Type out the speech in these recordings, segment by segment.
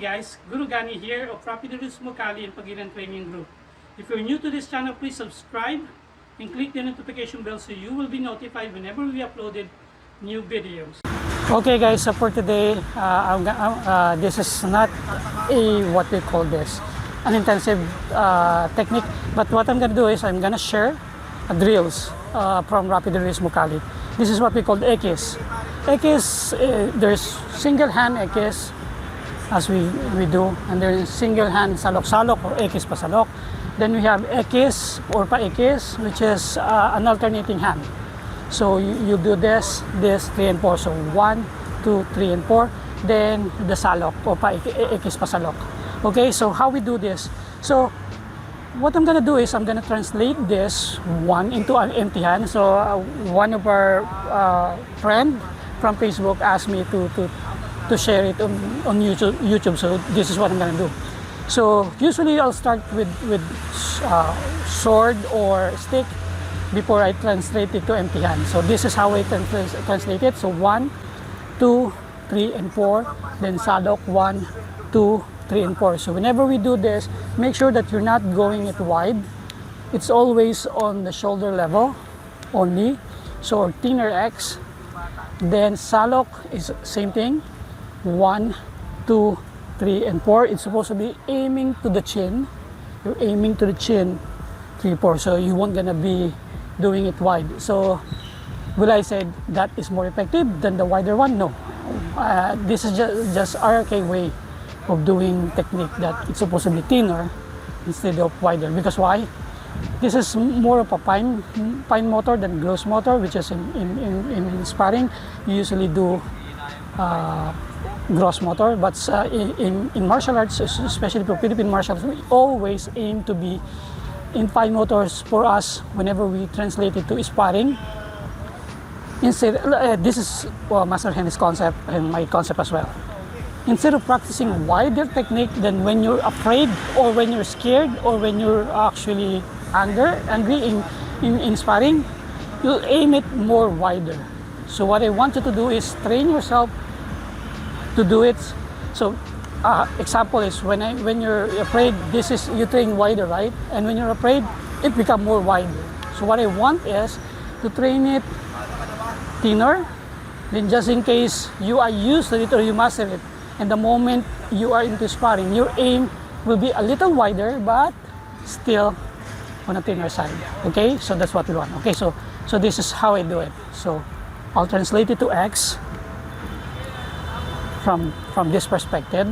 Hey guys, Guru Gani here of Rapido Realismo and Pagilan Training Group. If you're new to this channel, please subscribe and click the notification bell so you will be notified whenever we uploaded new videos. Okay guys, so for today, this is not what we call this, an intensive technique, but what I'm gonna do is I'm gonna share drills from Rapido Realismo. This is what we call Paekis. Paekis, there's single hand Paekis, as we do, and there is single hand salok-salok or Paekis pasalok. Then we have Paekis or Paekis, which is an alternating hand. So you do this, 3 and 4. So 1, 2, 3 and 4. Then the salok or Paekis pasalok. Okay, so how we do this? So what I'm gonna do is I'm gonna translate this one into an empty hand. So one of our friend from Facebook asked me to share it on YouTube. So this is what I'm gonna do. So usually I'll start with sword or stick before I translate it to empty hand. So this is how I translate it. So 1, 2, 3 and 4. Then salok 1, 2, 3 and 4. So whenever we do this, make sure that you're not going it wide. It's always on the shoulder level only. So thinner X. Then salok is same thing. 1, 2, 3 and 4. It's supposed to be aiming to the chin. You're aiming to the chin. 3, 4. So you won't gonna be doing it wide. So will I say that is more effective than the wider one? No. This is just RRK way of doing technique, that it's supposed to be thinner instead of wider. Because why? This is more of a fine motor than gross motor, which is in sparring you usually do gross motor, but in martial arts, especially for Filipino martial arts, we always aim to be in fine motors for us whenever we translate it to sparring. Instead, this is Master Henry's concept and my concept as well. Instead of practicing wider technique, then when you're afraid or when you're scared or when you're actually angry in sparring, you'll aim it more wider. So what I want you to do is train yourself to do it. So example is when you're afraid, this is you train wider, right? And when you're afraid, it becomes more wider. So what I want is to train it thinner. Then just in case you are used to it or you master it, and the moment you are into sparring, your aim will be a little wider but still on a thinner side. Okay, so that's what we want. Okay, so this is how I do it. So I'll translate it to X from this perspective,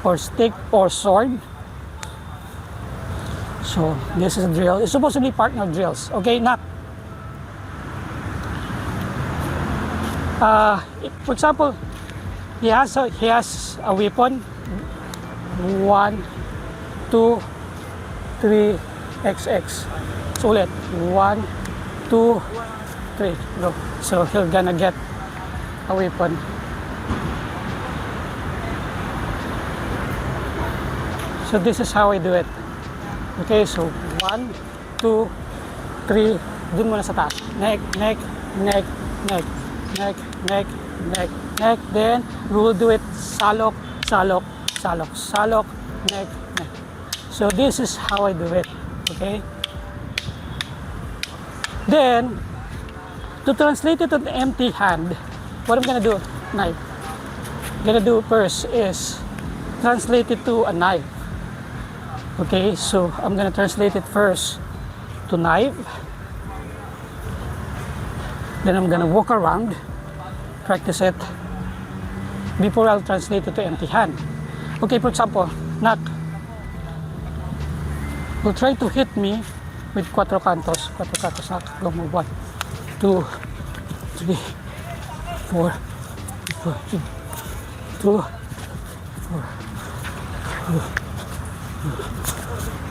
or stick or sword. So this is a drill. It's supposed to be partner drills. Okay, not for example, he has a weapon. 1, 2, 3, XX. So ulit 1, 2, 3, go. So he's gonna get a weapon. So this is how I do it. Okay, so 1, 2, 3, dun muna sa taas. Neck, neck, neck, neck, neck, neck, neck, neck. Then we will do it salok, salok, salok, salok, neck, neck. So this is how I do it. Okay. Then to translate it to an empty hand, what I'm gonna do? Knife. Gonna do first is translate it to a knife. Okay, so I'm gonna translate it first to knife. Then I'm gonna walk around, practice it before I'll translate it to empty hand. Okay, for example, knock will try to hit me with cuatro cantos. Knock. Go move 1, 2, 3, 4, 2, 4.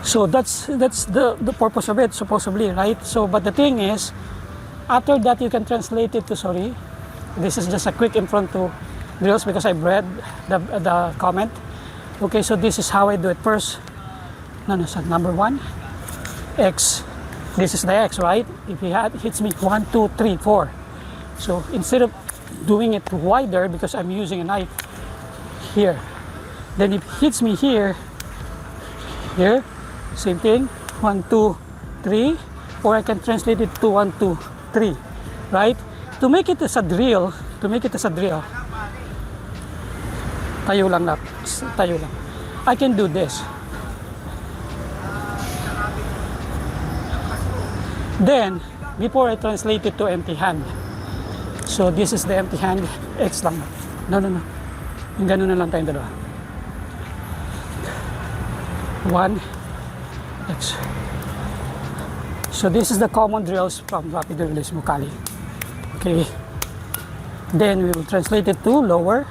So that's the purpose of it, supposedly, right? So but the thing is, after that you can translate it to, sorry, this is just a quick impromptu drills because I've read the comment. Okay, so this is how I do it. First, so number 1, X. This is the X, right? If he hits me 1, 2, 3, 4. So instead of doing it wider, because I'm using a knife here, Then if it hits me here, same thing, 1, 2, 3, or I can translate it to 1, 2, 3, right? To make it as a drill, tayo lang. I can do this. Then, before I translate it to empty hand. So, this is the empty hand. X lang. No. Yung ganun na lang tayong dalawa. 1, X. So, this is the common drills from Rapido Realismo Kali. Okay. Then, we will translate it to lower.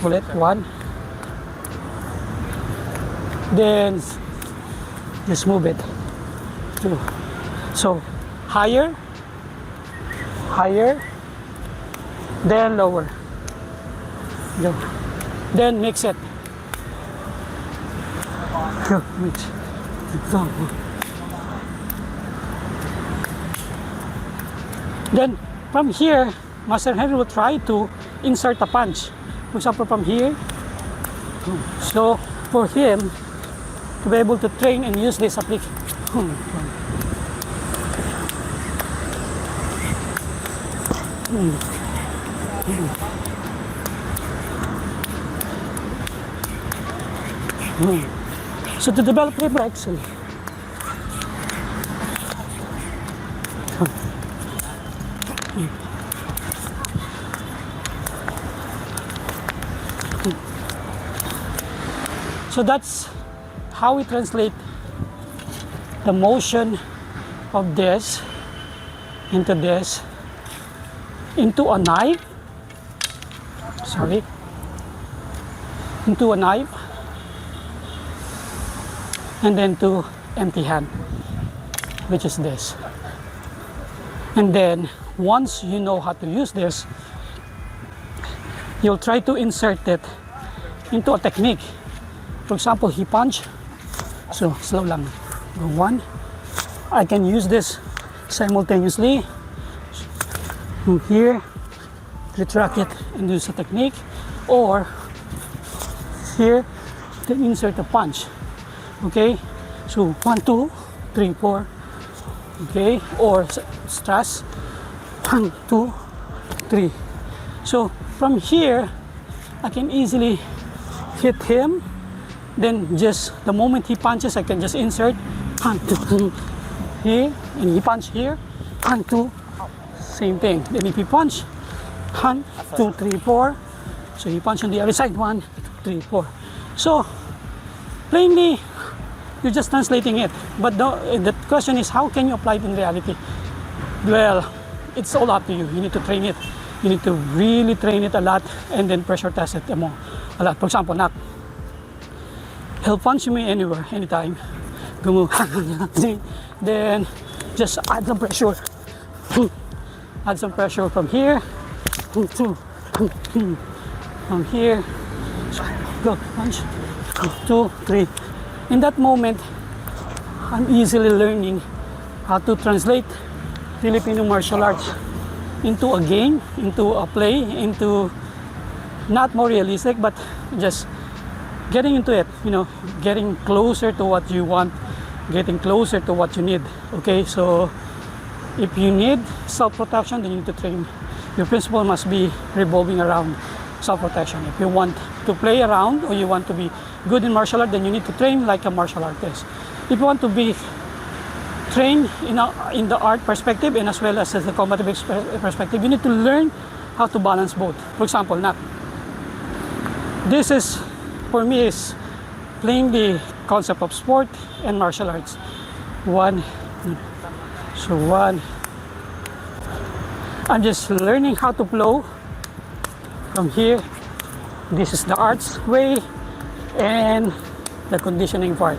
Ulit, 1. Then, just move it. 2. So, higher, then lower. Go. Then mix it. Go, mix. Go. Then, from here, Master Henry will try to insert a punch. For example, from here. So, for him to be able to train and use this application. So to develop reflex, so that's how we translate the motion of this into this, into a knife, and then to empty hand, which is this. And then once you know how to use this, you'll try to insert it into a technique. For example, he punch, so slow lang. Go 1. I can use this simultaneously. From here, retract it and use a technique, or here, then insert a punch. Okay, so 1, 2, 3, 4. Okay, or stress 1, 2, 3. So from here, I can easily hit him. Then just the moment he punches, I can just insert 1, 2, here, and he punch here 1, 2. Same thing. Then if he punch 1, 2, 3, 4. So he punch on the other side 1, 2, 3, 4. So plainly, you're just translating it. But the question is, how can you apply it in reality? Well, it's all up to you. You need to train it. You need to really train it a lot and then pressure test it a lot. For example, knock. He'll punch me anywhere, anytime. Then just add some pressure. Add some pressure from here. From here. Go, punch. 2, 3. In that moment, I'm easily learning how to translate Filipino martial arts into a game, into a play, into not more realistic, but just getting into it, getting closer to what you want, getting closer to what you need. Okay, so if you need self-protection, then you need to train. Your principle must be revolving around self-protection. If you want to play around or you want to be good in martial art, then you need to train like a martial artist. If you want to be trained in the art perspective and as well as the combative perspective, you need to learn how to balance both. For example, this is, for me, is playing the concept of sport and martial arts. 1, so 1. I'm just learning how to flow from here. This is the arts way and the conditioning part.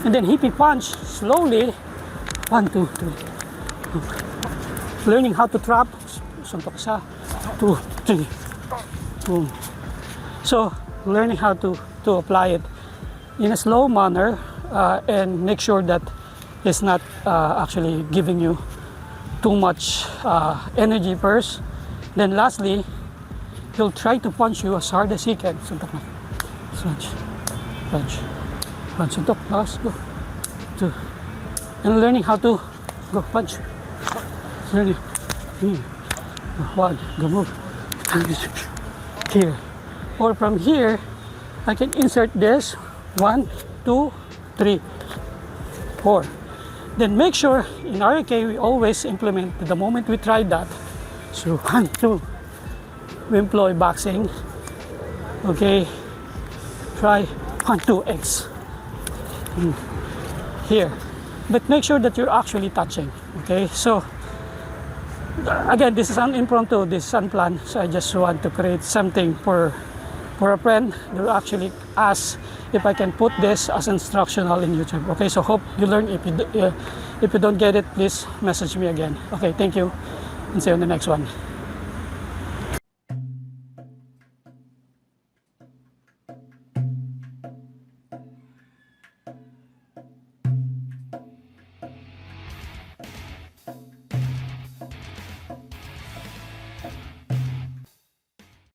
And then hippie punch slowly. 1, 2, 3. Learning how to trap. Suntok isa. 2, 3. Boom. So learning how to apply it in a slow manner and make sure that it's not actually giving you too much energy first. Then lastly, he'll try to punch you as hard as he can. Suntok na. punch, punch, punch on top, pass, go, 2, and learning how to go punch, learning, 1, go move, here, or from here, I can insert this, 1, 2, 3, 4. Then make sure in RRK we always implement the moment we try that. So 1, 2, we employ boxing. Okay, try 1, 2, X here, but make sure that you're actually touching. Okay, so again, this is an impromptu, this is unplanned, so I just want to create something for a friend. They will actually ask if I can put this as instructional in YouTube. Okay, so hope you learn. If you don't get it, please message me again. Okay, thank you, and see you on the next one.